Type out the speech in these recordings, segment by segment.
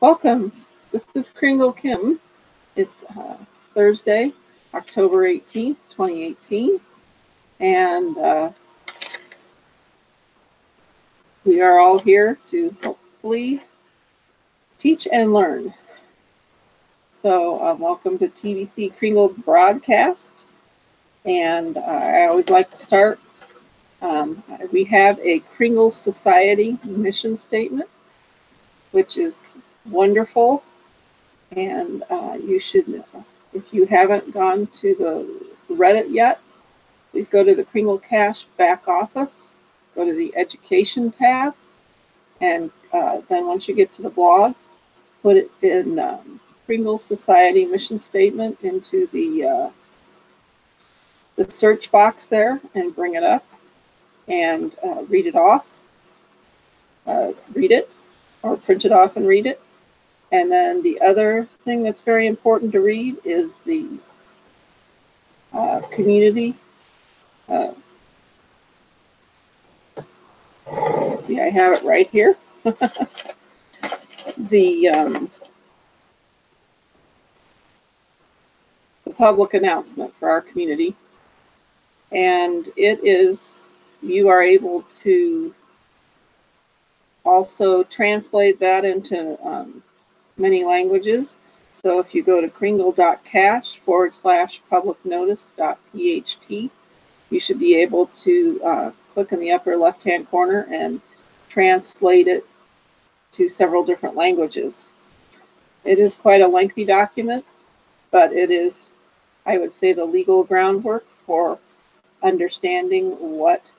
Welcome. This is Kringle Kim. It's Thursday, October 18th, 2018, and we are all here to hopefully teach and learn. So welcome to TBC Kringle broadcast, and I always like to start. We have a Kringle Society mission statement, which is wonderful. And you should, if you haven't gone to read it yet, please go to the Kringle Cash back office, go to the Education tab, and then once you get to the blog, put it in Kringle Society mission statement into the search box there and bring it up and read it off. Read it or print it off and read it. And then the other thing that's very important to read is the community. See, I have it right here. The public announcement for our community. And it is, you are able to also translate that into many languages. So if you go to kringle.cash/publicnotice.php, you should be able to click in the upper left-hand corner and translate it to several different languages. It is quite a lengthy document, but it is, I would say, the legal groundwork for understanding what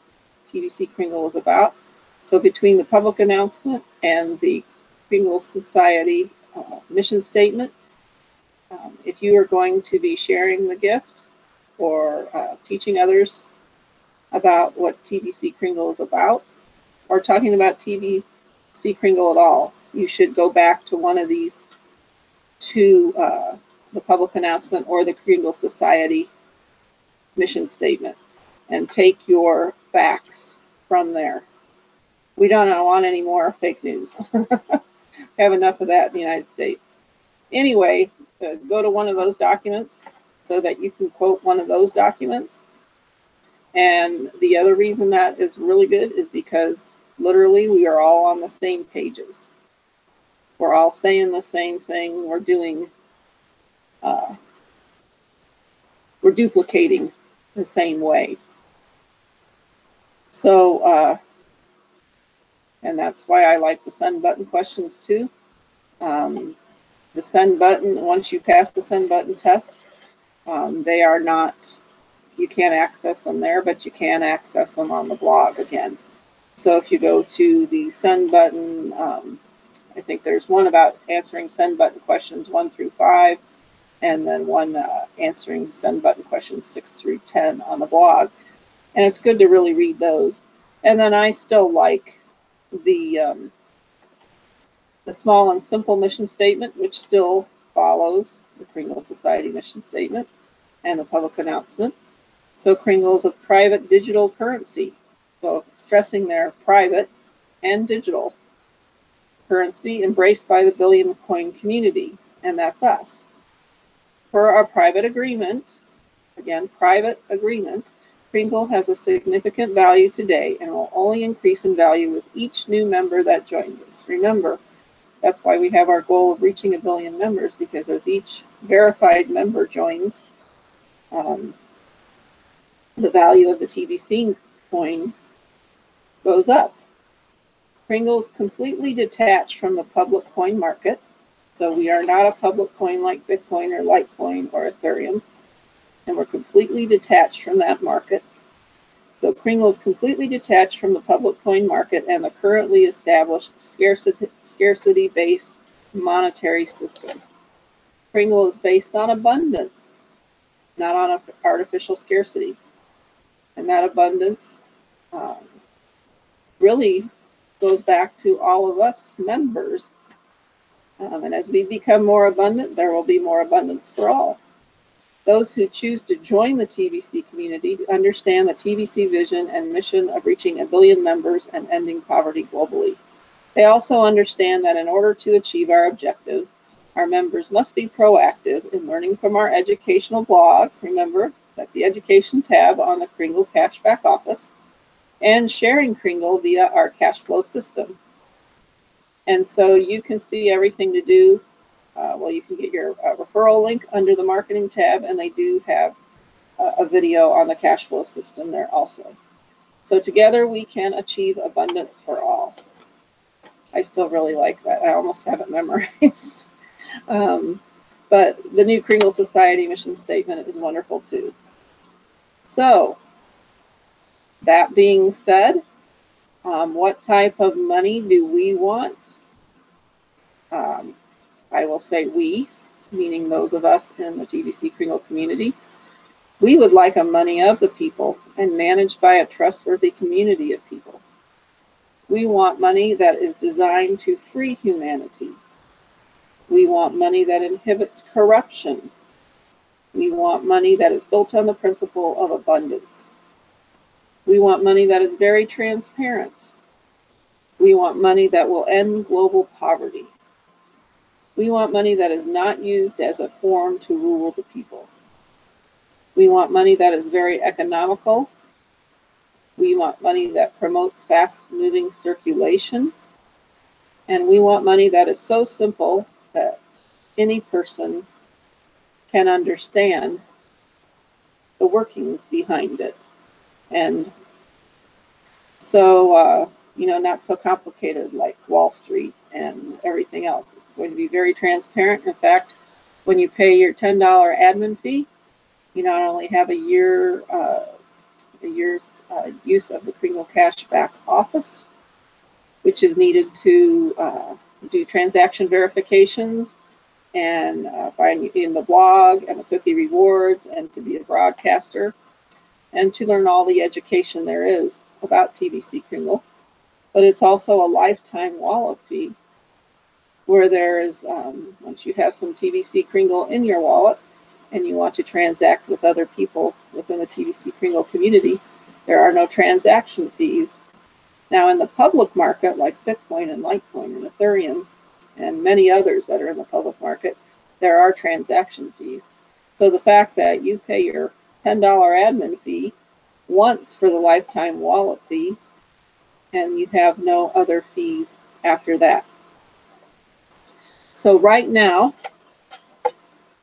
TBC Kringle is about. So between the public announcement and the Kringle Society mission statement, if you are going to be sharing the gift or teaching others about what TBC Kringle is about, or talking about TBC Kringle at all, you should go back to one of these two, the public announcement or the Kringle Society mission statement, and take your facts from there. We don't want any more fake news. Have enough of that in the United States. Anyway, go to one of those documents so that you can quote one of those documents. And the other reason that is really good is because literally we are all on the same pages. We're all saying the same thing. We're doing, we're duplicating the same way. So, and that's why I like the send button questions too. The send button, once you pass the send button test, they are not, you can't access them there, but you can access them on the blog again. So if you go to the send button, I think there's one about answering send button questions 1 through 5, and then one answering send button questions 6 through 10 on the blog. And it's good to really read those. And then I still like the small and simple mission statement, which still follows the Kringle Society mission statement and the public announcement. So Kringle is a private digital currency. So stressing their private and digital currency embraced by the billion coin community, and that's us. For our private agreement, again, private agreement, Kringle has a significant value today and will only increase in value with each new member that joins us. Remember, that's why we have our goal of reaching 1 billion members, because as each verified member joins, the value of the TBC coin goes up. Kringle is completely detached from the public coin market. So we are not a public coin like Bitcoin or Litecoin or Ethereum. And we're completely detached from that market. So Kringle is completely detached from the public coin market and the currently established scarcity-based monetary system. Kringle is based on abundance, not on artificial scarcity. And that abundance really goes back to all of us members. And as we become more abundant, there will be more abundance for all. Those who choose to join the TBC community understand the TBC vision and mission of reaching 1 billion members and ending poverty globally. They also understand that in order to achieve our objectives, our members must be proactive in learning from our educational blog. Remember, that's the education tab on the Kringle Cashback Office, and sharing Kringle via our cash flow system. And so you can see everything to do. Well, you can get your referral link under the marketing tab, and they do have a video on the cash flow system there also. So together we can achieve abundance for all. I still really like that. I almost have it memorized. But the new Kringle Society mission statement is wonderful too. So that being said, what type of money do we want? I will say we, meaning those of us in the TBC Kringle community. We would like a money of the people and managed by a trustworthy community of people. We want money that is designed to free humanity. We want money that inhibits corruption. We want money that is built on the principle of abundance. We want money that is very transparent. We want money that will end global poverty. We want money that is not used as a form to rule the people. We want money that is very economical. We want money that promotes fast-moving circulation. And we want money that is so simple that any person can understand the workings behind it. And so, not so complicated like Wall Street and everything else. It's going to be very transparent. In fact, when you pay your $10 admin fee, you not only have a year's use of the Kringle Cashback Office, which is needed to do transaction verifications and find in the blog and the cookie rewards and to be a broadcaster and to learn all the education there is about TBC Kringle. But it's also a lifetime wallet fee where there is, once you have some TBC Kringle in your wallet and you want to transact with other people within the TBC Kringle community, there are no transaction fees. Now in the public market, like Bitcoin and Litecoin and Ethereum and many others that are in the public market, there are transaction fees. So the fact that you pay your $10 admin fee once for the lifetime wallet fee and you have no other fees after that. So right now,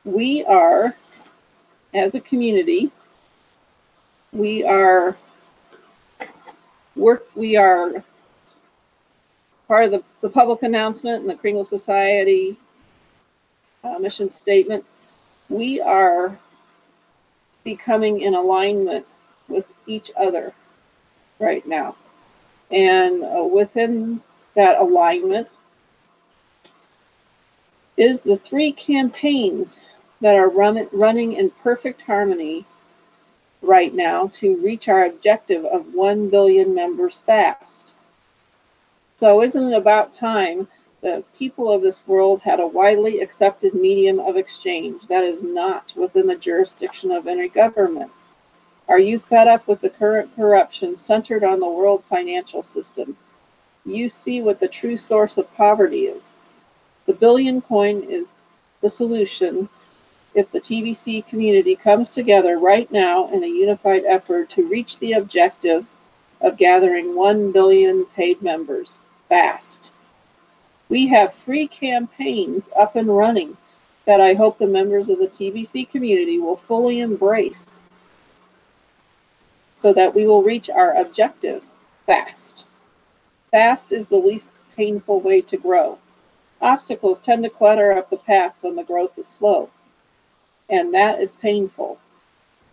we are, as a community, we are part of the public announcement and the Kringle Society mission statement. We are becoming in alignment with each other right now. And within that alignment is the 3 campaigns that are running in perfect harmony right now to reach our objective of 1 billion members fast. So isn't it about time the people of this world had a widely accepted medium of exchange that is not within the jurisdiction of any government? Are you fed up with the current corruption centered on the world financial system? You see what the true source of poverty is. The billion coin is the solution if the TBC community comes together right now in a unified effort to reach the objective of gathering 1 billion paid members fast. We have 3 campaigns up and running that I hope the members of the TBC community will fully embrace so that we will reach our objective fast. Fast is the least painful way to grow. Obstacles tend to clutter up the path when the growth is slow, and that is painful.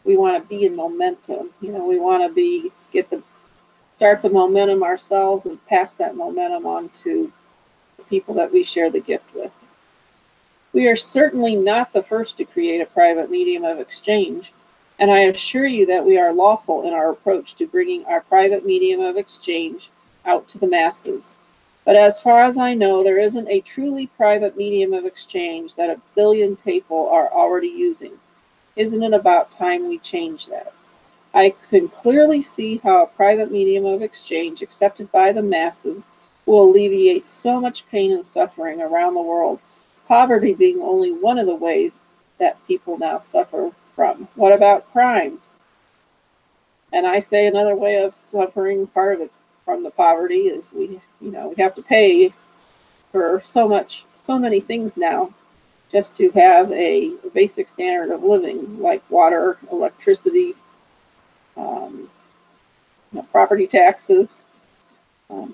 We want to be in momentum. We want to start the momentum ourselves and pass that momentum on to the people that we share the gift with. We are certainly not the first to create a private medium of exchange, and I assure you that we are lawful in our approach to bringing our private medium of exchange out to the masses. But as far as I know, there isn't a truly private medium of exchange that 1 billion people are already using. Isn't it about time we change that? I can clearly see how a private medium of exchange accepted by the masses will alleviate so much pain and suffering around the world, poverty being only one of the ways that people now suffer from. What about crime? And I say another way of suffering, part of it's from the poverty, is we have to pay for so many things now just to have a basic standard of living, like water, electricity, property taxes.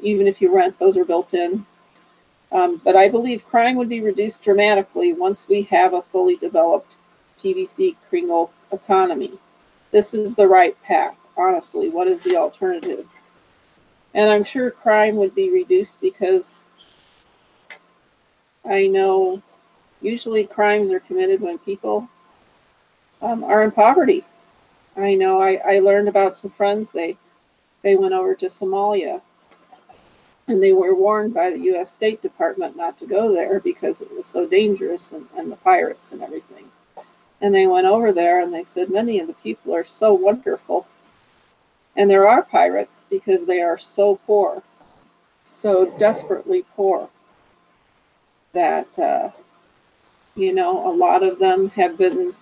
Even if you rent, those are built in. But I believe crime would be reduced dramatically once we have a fully developed TVC Kringle economy. This is the right path. Honestly, what is the alternative? And I'm sure crime would be reduced because I know usually crimes are committed when people are in poverty. I know I learned about some friends, they went over to Somalia, and they were warned by the U.S. State Department not to go there because it was so dangerous and the pirates and everything. And they went over there and they said many of the people are so wonderful. And there are pirates because they are so poor, so desperately poor, that, a lot of them have been,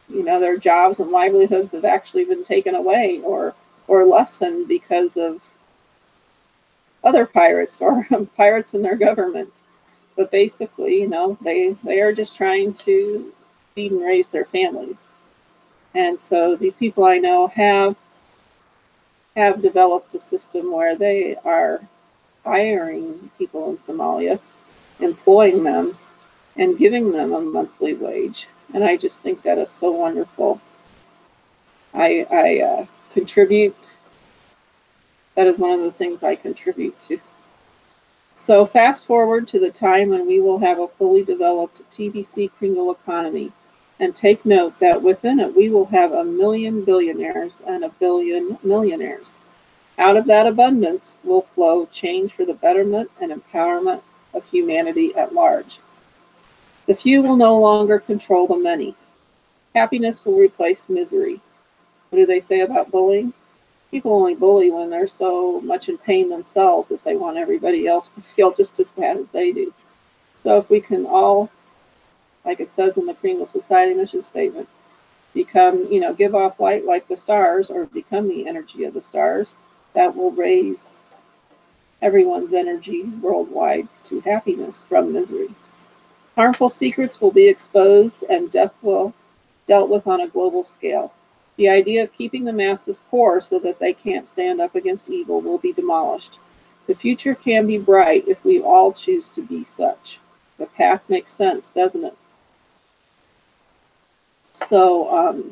their jobs and livelihoods have actually been taken away or lessened because of other pirates or pirates in their government. But basically, they are just trying to feed and raise their families. And so these people I know have developed a system where they are hiring people in Somalia, employing them, and giving them a monthly wage. And I just think that is so wonderful. I contribute. That is one of the things I contribute to. So fast forward to the time when we will have a fully developed TVC Kringle economy. And take note that within it, we will have 1 million billionaires and 1 billion millionaires. Out of that abundance will flow change for the betterment and empowerment of humanity at large. The few will no longer control the many. Happiness will replace misery. What do they say about bullying? People only bully when they're so much in pain themselves that they want everybody else to feel just as bad as they do. So if we can all, like it says in the Kringle Society mission statement, become, give off light like the stars, or become the energy of the stars, that will raise everyone's energy worldwide to happiness from misery. Harmful secrets will be exposed and death will dealt with on a global scale. The idea of keeping the masses poor so that they can't stand up against evil will be demolished. The future can be bright if we all choose to be such. The path makes sense, doesn't it? So,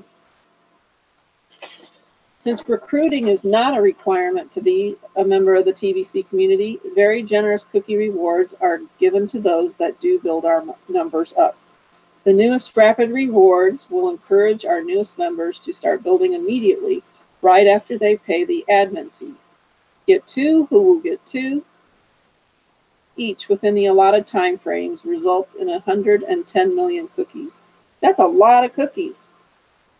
since recruiting is not a requirement to be a member of the TVC community, very generous cookie rewards are given to those that do build our numbers up. The newest rapid rewards will encourage our newest members to start building immediately, right after they pay the admin fee. Get 2 who will get 2 each within the allotted time frames results in 110 million cookies. That's a lot of cookies.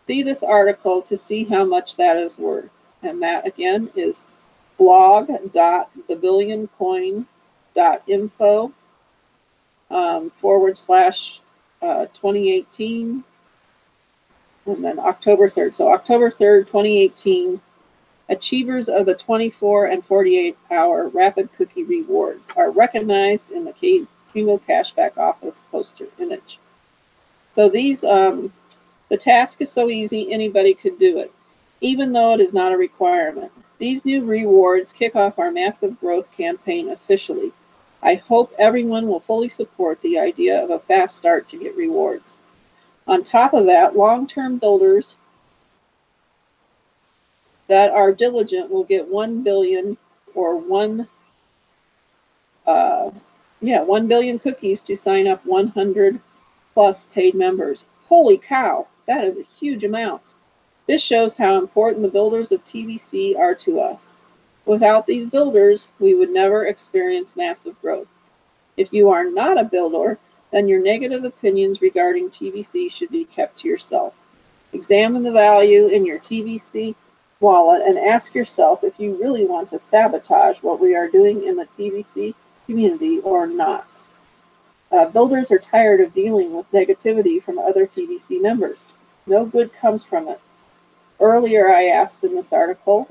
See this article to see how much that is worth. And that again is blog.thebillioncoin.info /2018, and then October 3rd. So October 3rd, 2018, achievers of the 24 and 48-hour rapid cookie rewards are recognized in the Kringle Cashback Office poster image. So these, the task is so easy, anybody could do it, even though it is not a requirement. These new rewards kick off our massive growth campaign officially. I hope everyone will fully support the idea of a fast start to get rewards. On top of that, long-term builders that are diligent will get 1 billion or 1 billion cookies to sign up 100 plus paid members. Holy cow, that is a huge amount. This shows how important the builders of TVC are to us. Without these builders, we would never experience massive growth. If you are not a builder, then your negative opinions regarding TVC should be kept to yourself. Examine the value in your TVC wallet and ask yourself if you really want to sabotage what we are doing in the TVC community or not. Builders are tired of dealing with negativity from other TVC members. No good comes from it. Earlier, I asked in this article,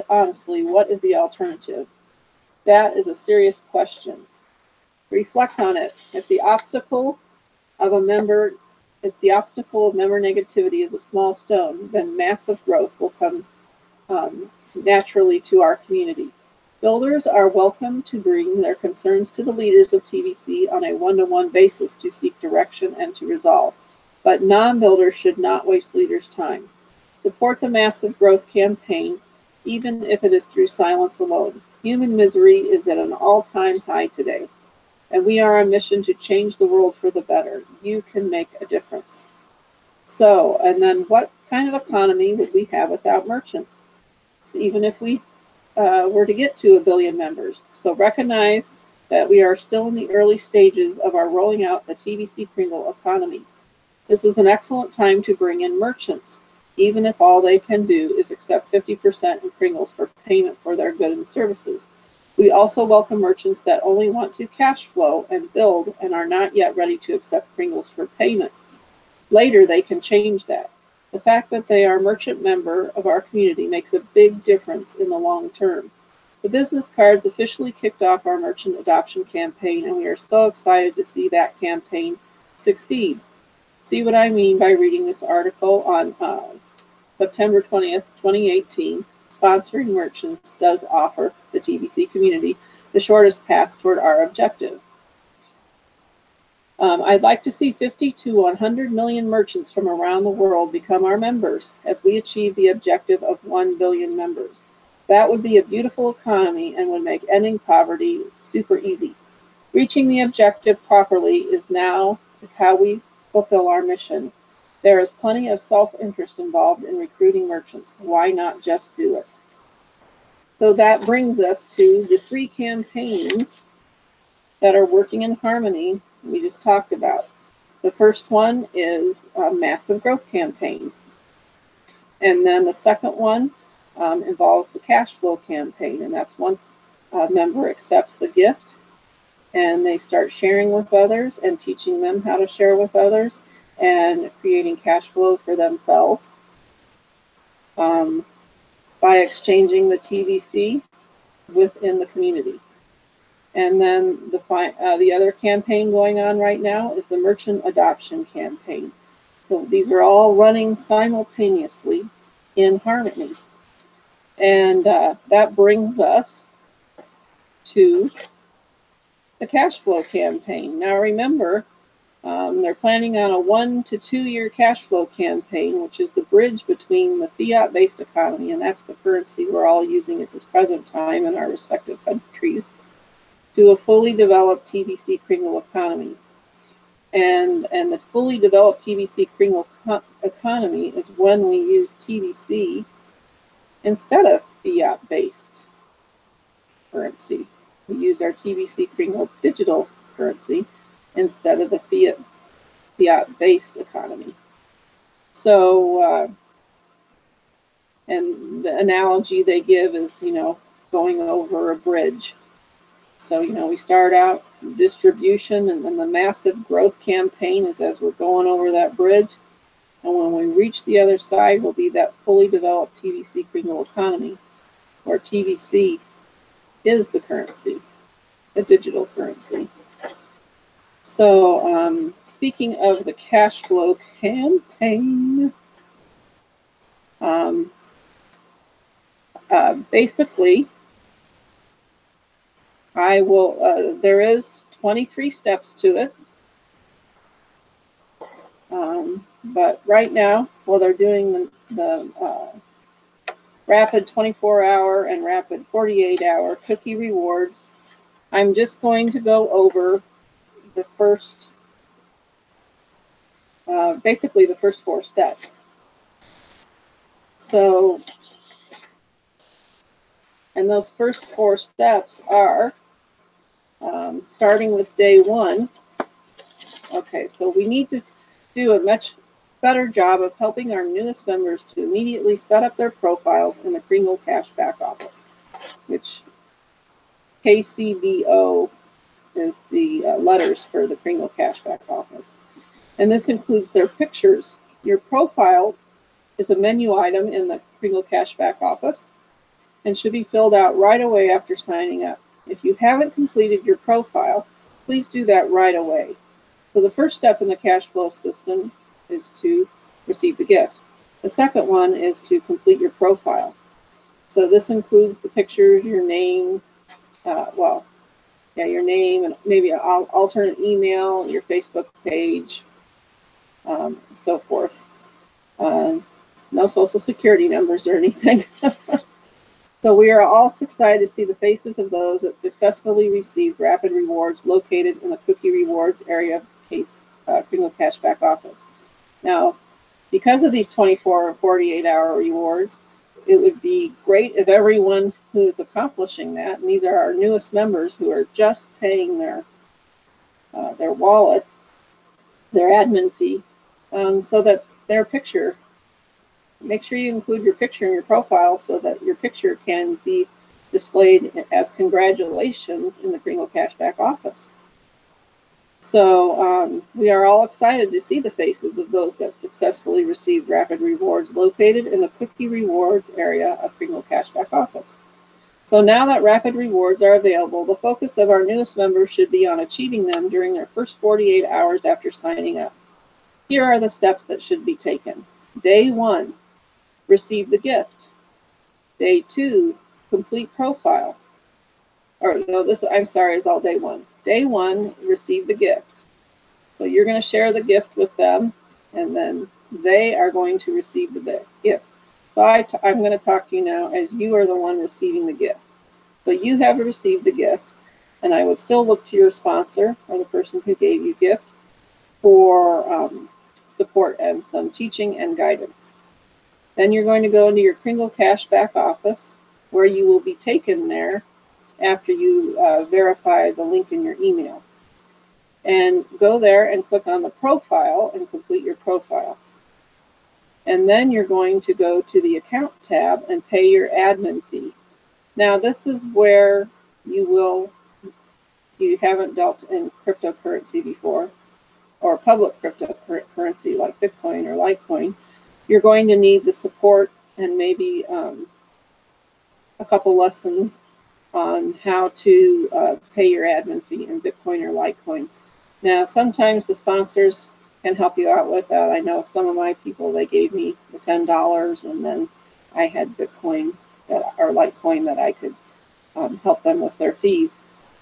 honestly, what is the alternative? That is a serious question. Reflect on it. If the obstacle of member negativity is a small stone, then massive growth will come naturally to our community. Builders are welcome to bring their concerns to the leaders of TVC on a one-to-one basis to seek direction and to resolve. But non-builders should not waste leaders' time. Support the massive growth campaign, even if it is through silence alone. Human misery is at an all-time high today, and we are on a mission to change the world for the better. You can make a difference. So, and then what kind of economy would we have without merchants? Even if we were to get to 1 billion members. So recognize that we are still in the early stages of our rolling out the TVC Kringle economy. This is an excellent time to bring in merchants, even if all they can do is accept 50% in Kringles for payment for their goods and services. We also welcome merchants that only want to cash flow and build and are not yet ready to accept Kringles for payment. Later, they can change that. The fact that they are a merchant member of our community makes a big difference in the long term. The business cards officially kicked off our merchant adoption campaign, and we are so excited to see that campaign succeed. See what I mean by reading this article on September 20th, 2018. Sponsoring merchants does offer the TVC community the shortest path toward our objective. I'd like to see 50 to 100 million merchants from around the world become our members as we achieve the objective of 1 billion members. That would be a beautiful economy and would make ending poverty super easy. Reaching the objective properly is how we fulfill our mission. There is plenty of self-interest involved in recruiting merchants. Why not just do it? So that brings us to the 3 campaigns that are working in harmony we just talked about. The first one is a massive growth campaign. And then the second one involves the cash flow campaign. And that's once a member accepts the gift and they start sharing with others and teaching them how to share with others and creating cash flow for themselves by exchanging the TVC within the community. And then the other campaign going on right now is the merchant adoption campaign. So these are all running simultaneously in harmony. And that brings us to the cash flow campaign. Now remember, they're planning on a 1 to 2 year cash flow campaign, which is the bridge between the fiat-based economy, and that's the currency we're all using at this present time in our respective countries, to a fully developed TVC Kringle economy. And the fully developed TVC Kringle economy is when we use TVC instead of fiat-based currency. We use our TVC Kringle digital currency instead of the fiat-based economy. So, and the analogy they give is, going over a bridge. So, we start out distribution, and then the massive growth campaign is as we're going over that bridge. And when we reach the other side, will be that fully developed TVC Kringle economy, where TVC is the currency, the digital currency. So, speaking of the cash flow campaign, basically, there is 23 steps to it. But right now, while they're doing the rapid 24-hour and rapid 48-hour cookie rewards, I'm just going to go over the first, basically the first 4 steps. So, and those first 4 steps are starting with day 1. Okay, so we need to do a much better job of helping our newest members to immediately set up their profiles in the Kringle Cashback Office, which KCBO is the letters for the Kringle Cashback Office. And this includes their pictures. Your profile is a menu item in the Kringle Cashback Office and should be filled out right away after signing up. If you haven't completed your profile, please do that right away. So the first step in the cash flow system is to receive the gift. The second one is to complete your profile. So this includes the pictures, your name, your name, and maybe an alternate email, your Facebook page, so forth. No social security numbers or anything. So we are all excited to see the faces of those that successfully received rapid rewards located in the Cookie Rewards area of Kringle Cashback Office. Now, because of these 24 or 48-hour rewards, it would be great if everyone who is accomplishing that, and these are our newest members who are just paying their wallet, their admin fee, so that their picture, make sure you include your picture in your profile so that your picture can be displayed as congratulations in the Kringle Cashback Office. So we are all excited to see the faces of those that successfully received rapid rewards located in the Cookie Rewards area of Kringle Cashback Office. So now that rapid rewards are available, the focus of our newest members should be on achieving them during their first 48 hours after signing up. Here are the steps that should be taken. Day 1, receive the gift. Day 2, complete profile. Or no, this, I'm sorry, is all day 1. Day 1, receive the gift. So you're going to share the gift with them, and then they are going to receive the gift. So I'm going to talk to you now as you are the one receiving the gift. So you have received the gift, and I would still look to your sponsor or the person who gave you gift for support and some teaching and guidance. Then you're going to go into your Kringle Cashback Office, where you will be taken there after you verify the link in your email. And go there and click on the profile and complete your profile. And then you're going to go to the account tab and pay your admin fee. Now this is where you haven't dealt in cryptocurrency before, or public cryptocurrency like Bitcoin or Litecoin. You're going to need the support and maybe a couple lessons on how to pay your admin fee in Bitcoin or Litecoin. Now, sometimes the sponsors can help you out with that. I know some of my people, they gave me the $10, and then I had Bitcoin or Litecoin that I could help them with their fees.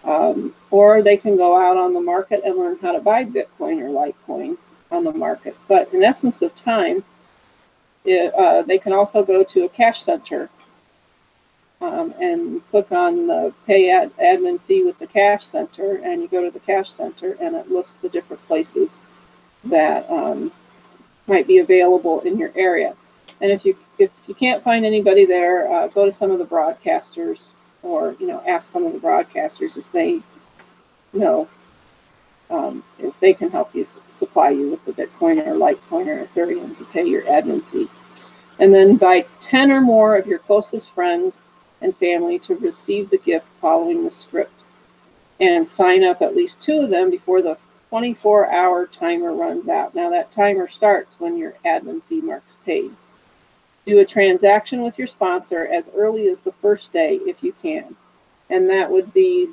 Or they can go out on the market and learn how to buy Bitcoin or Litecoin on the market. But in essence of time, they can also go to a cash center and click on the pay admin fee with the cash center, and you go to the cash center and it lists the different places that might be available in your area. And if you can't find anybody there, go to some of the broadcasters, or ask some of the broadcasters if they know if they can help you supply you with the Bitcoin or Litecoin or Ethereum to pay your admin fee. And then invite 10 or more of your closest friends and family to receive the gift following the script, and sign up at least 2 of them before the 24-hour timer runs out. Now that timer starts when your admin fee mark's paid. Do a transaction with your sponsor as early as the first day if you can, and that would be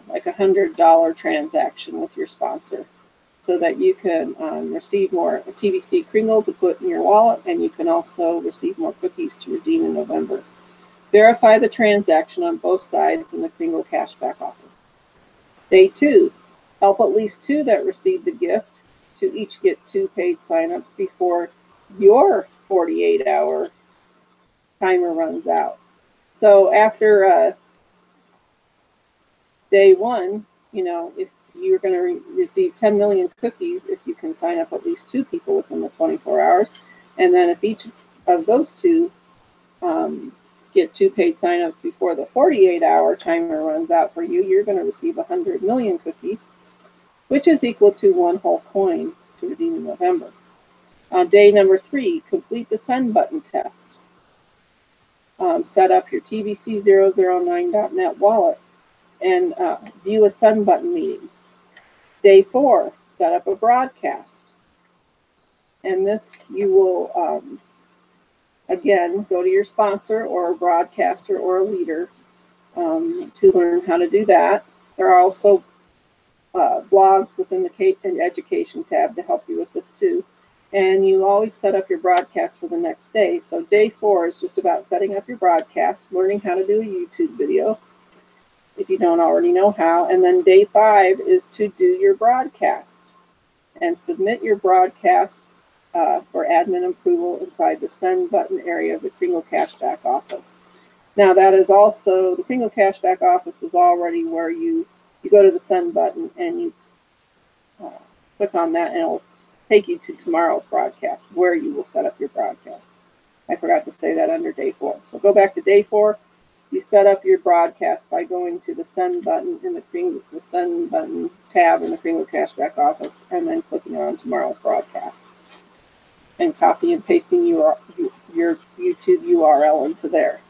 like a $100 transaction with your sponsor, so that you can receive more TBC Kringle to put in your wallet, and you can also receive more cookies to redeem in November. Verify the transaction on both sides in the Kringle Cashback Office. Day 2, help at least 2 that received the gift to each get 2 paid signups before your 48-hour timer runs out. So after day 1, if you're going to receive 10 million cookies if you can sign up at least 2 people within the 24 hours. And then if each of those 2 get 2 paid signups before the 48-hour timer runs out for you, you're going to receive 100 million cookies. which is equal to 1 whole coin to redeem in November. On day number 3, complete the send button test. Set up your TBC009.net wallet and view a send button meeting. Day 4, set up a broadcast. And this you will, again, go to your sponsor or a broadcaster or a leader to learn how to do that. There are also blogs within the education tab to help you with this too. And you always set up your broadcast for the next day. So day 4 is just about setting up your broadcast, learning how to do a YouTube video if you don't already know how. And then day 5 is to do your broadcast and submit your broadcast for admin approval inside the send button area of the Kringle Cashback office. Now that is also, the Kringle Cashback office is already where you go to the send button and you click on that and it'll take you to tomorrow's broadcast where you will set up your broadcast. I forgot to say that under day 4. So go back to day 4. You set up your broadcast by going to the send button in the send button tab in the Kringle Cashback office and then clicking on tomorrow's broadcast and copy and pasting your YouTube URL into there.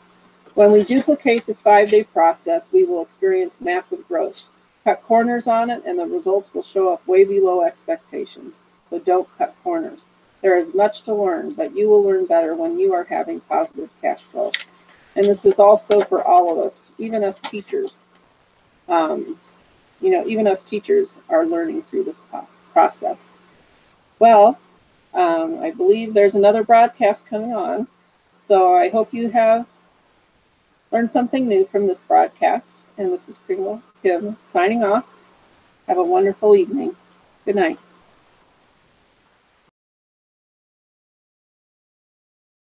When we duplicate this 5-day process, we will experience massive growth. Cut corners on it and the results will show up way below expectations. So don't cut corners. There is much to learn, but you will learn better when you are having positive cash flow. And this is also for all of us, even us teachers. Even us teachers are learning through this process. Well, I believe there's another broadcast coming on. So I hope you have learned something new from this broadcast. And this is Kringle Kim signing off. Have a wonderful evening. Good night.